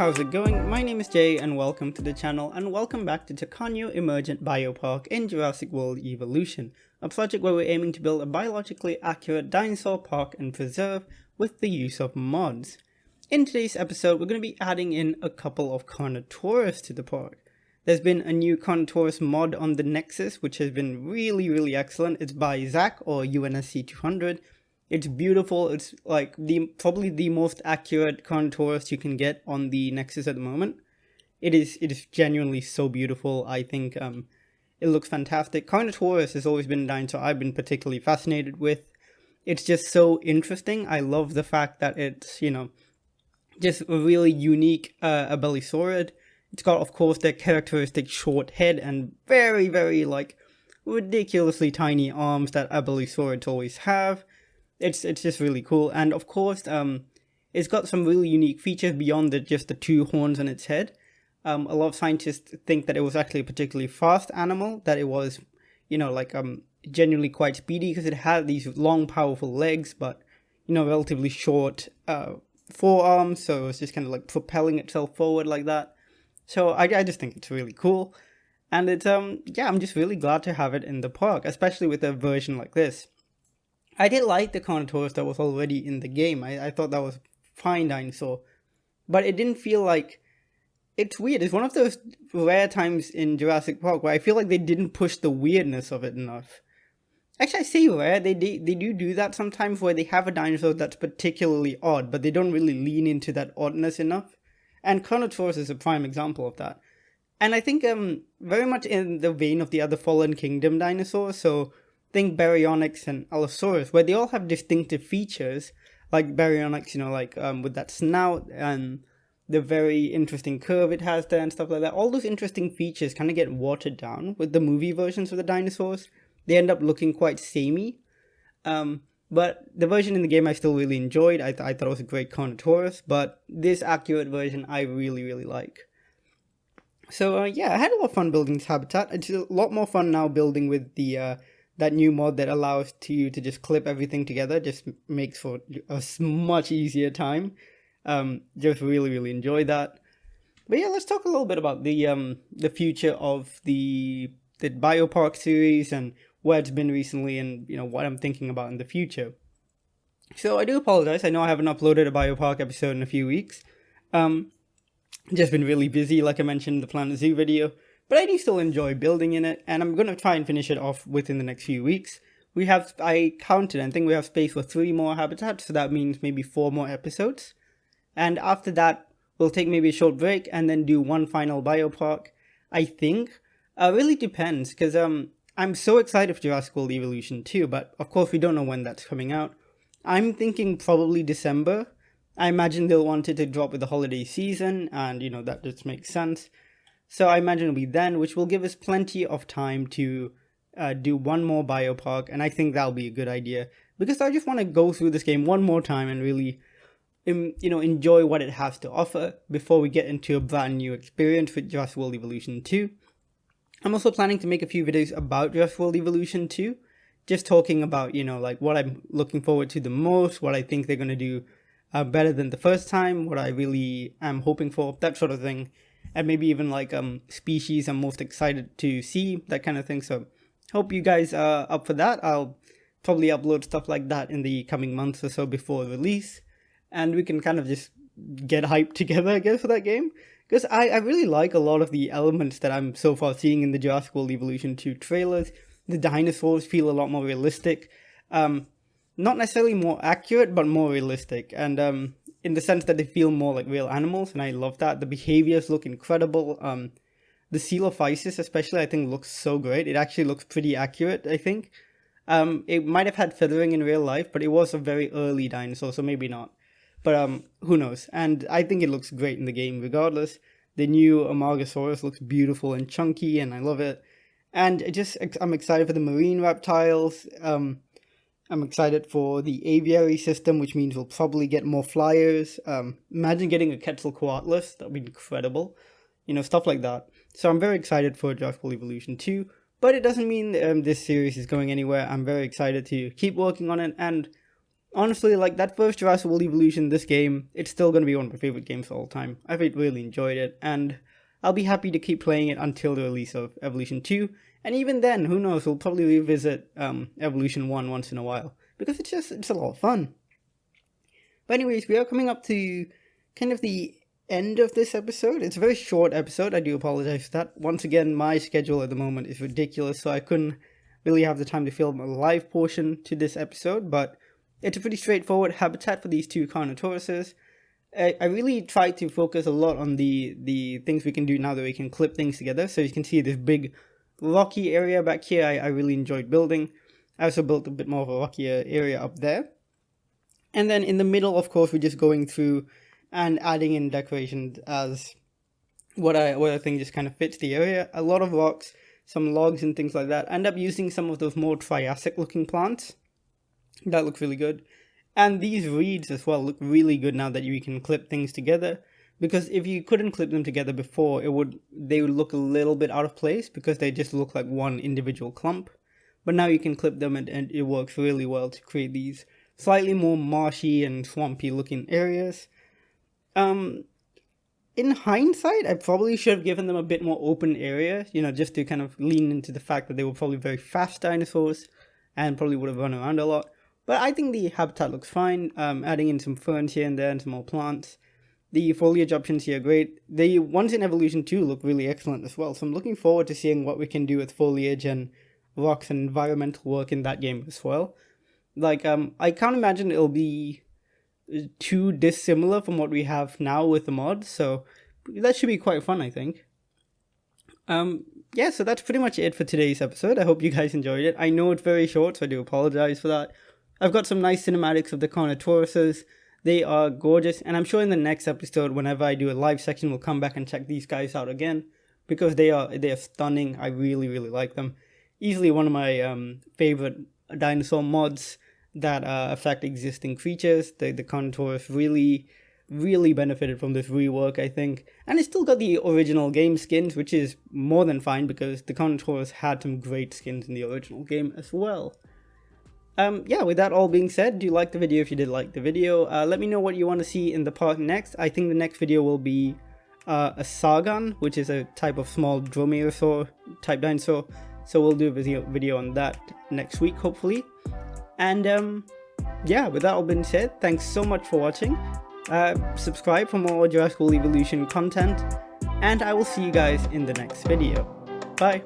how's it going? My name is Jay and welcome to the channel, and welcome back to Tacano Emergent Biopark in Jurassic World Evolution, a project where we're aiming to build a biologically accurate dinosaur park and preserve with the use of mods. In today's episode, we're going to be adding in a couple of Carnotaurus to the park. There's been a new Carnotaurus mod on the Nexus, which has been really excellent. It's by Zach, or UNSC 200. It's beautiful. It's like probably the most accurate Carnotaurus you can get on the Nexus at the moment. It is genuinely so beautiful. I think it looks fantastic. Carnotaurus has always been a dinosaur I've been particularly fascinated with. It's just so interesting. I love the fact that it's, just a really unique abelisaurid. It's got, of course, their characteristic short head and very ridiculously tiny arms that abelisaurids always have. It's just really cool, and of course, it's got some really unique features beyond just the two horns on its head. A lot of scientists think that it was actually a particularly fast animal, that it was, genuinely quite speedy because it had these long, powerful legs, but, relatively short forearms, so it was just kind of like propelling itself forward like that. So I just think it's really cool, and it's, I'm just really glad to have it in the park, especially with a version like this. I did like the Carnotaurus that was already in the game. I thought that was a fine dinosaur. But it didn't feel like... It's weird. It's one of those rare times in Jurassic Park where I feel like they didn't push the weirdness of it enough. Actually, I say rare. They do that sometimes where they have a dinosaur that's particularly odd, but they don't really lean into that oddness enough. And Carnotaurus is a prime example of that. And I think very much in the vein of the other Fallen Kingdom dinosaurs, so... think Baryonyx and Allosaurus, where they all have distinctive features, like Baryonyx, with that snout and the very interesting curve it has there and stuff like that. All those interesting features kind of get watered down with the movie versions of the dinosaurs. They end up looking quite samey. But the version in the game I still really enjoyed. I thought it was a great Carnotaurus, but this accurate version I really like. So I had a lot of fun building this habitat. It's a lot more fun now building with the... that new mod that allows you to just clip everything together, just makes for a much easier time. Just really enjoy that. But yeah, let's talk a little bit about the future of the Biopark series and where it's been recently, and what I'm thinking about in the future. So I do apologize. I know I haven't uploaded a Biopark episode in a few weeks. Just been really busy, like I mentioned in the Planet Zoo video. But I do still enjoy building in it, and I'm going to try and finish it off within the next few weeks. I counted, I think we have space for 3 more habitats, so that means maybe 4 more episodes. And after that, we'll take maybe a short break and then do one final biopark, I think. Really depends, because I'm so excited for Jurassic World Evolution 2, but of course we don't know when that's coming out. I'm thinking probably December. I imagine they'll want it to drop with the holiday season, and that just makes sense. So I imagine it'll be then, which will give us plenty of time to do one more biopark, and I think that'll be a good idea, because I just want to go through this game one more time and really, enjoy what it has to offer before we get into a brand new experience with Jurassic World Evolution 2. I'm also planning to make a few videos about Jurassic World Evolution 2, just talking about, what I'm looking forward to the most, what I think they're going to do better than the first time, what I really am hoping for, that sort of thing. And maybe even species I'm most excited to see, that kind of thing. So hope you guys are up for that. I'll probably upload stuff like that in the coming months or so before release. And we can kind of just get hyped together, I guess, for that game. Because I really like a lot of the elements that I'm so far seeing in the Jurassic World Evolution 2 trailers. The dinosaurs feel a lot more realistic. Not necessarily more accurate, but more realistic. And in the sense that they feel more like real animals, and I love that. The behaviors look incredible. The Coelophysis especially, I think, looks so great. It actually looks pretty accurate, I think. It might have had feathering in real life, but it was a very early dinosaur, so maybe not. But who knows? And I think it looks great in the game regardless. The new Amargasaurus looks beautiful and chunky, and I love it. And I'm excited for the marine reptiles. I'm excited for the aviary system, which means we'll probably get more flyers. Imagine getting a Quetzalcoatlus. That would be incredible. Stuff like that. So I'm very excited for Jurassic World Evolution 2. But it doesn't mean this series is going anywhere. I'm very excited to keep working on it. And honestly, like that first Jurassic World Evolution, this game, it's still going to be one of my favorite games of all time. I've really enjoyed it, and I'll be happy to keep playing it until the release of Evolution 2. And even then, who knows, we'll probably revisit Evolution 1 once in a while, because it's a lot of fun. But anyways, we are coming up to kind of the end of this episode. It's a very short episode, I do apologize for that. Once again, my schedule at the moment is ridiculous, so I couldn't really have the time to film a live portion to this episode, but it's a pretty straightforward habitat for these two Carnotauruses. I really tried to focus a lot on the things we can do now that we can clip things together. So you can see this big rocky area back here I really enjoyed building. I also built a bit more of a rockier area up there. And then in the middle, of course, we're just going through and adding in decorations as what I think just kind of fits the area. A lot of rocks, some logs and things like that. I end up using some of those more Triassic looking plants. That looks really good. And these reeds as well look really good now that you can clip things together. Because if you couldn't clip them together before, they would look a little bit out of place because they just look like one individual clump. But now you can clip them and it works really well to create these slightly more marshy and swampy looking areas. In hindsight, I probably should have given them a bit more open area, just to kind of lean into the fact that they were probably very fast dinosaurs and probably would have run around a lot. But I think the habitat looks fine, adding in some ferns here and there and some more plants. The foliage options here are great. The ones in Evolution 2 look really excellent as well, so I'm looking forward to seeing what we can do with foliage and rocks and environmental work in that game as well. Like, I can't imagine it'll be too dissimilar from what we have now with the mods, so that should be quite fun, I think. Yeah, so that's pretty much it for today's episode. I hope you guys enjoyed it. I know it's very short, so I do apologize for that. I've got some nice cinematics of the Carnotauruses. They are gorgeous, and I'm sure in the next episode, whenever I do a live section, we'll come back and check these guys out again, because they are stunning. I really, really like them. Easily one of my favorite dinosaur mods that affect existing creatures. The Carnotaurus really benefited from this rework, I think. And it's still got the original game skins, which is more than fine, because the Carnotaurus had some great skins in the original game as well. Yeah, with that all being said, do like the video if you did like the video. Let me know what you want to see in the park next. I think the next video will be a Sargon, which is a type of small dromaeosaur type dinosaur. So we'll do a video on that next week, hopefully. And yeah, with that all being said, thanks so much for watching. Subscribe for more Jurassic World Evolution content, and I will see you guys in the next video. Bye!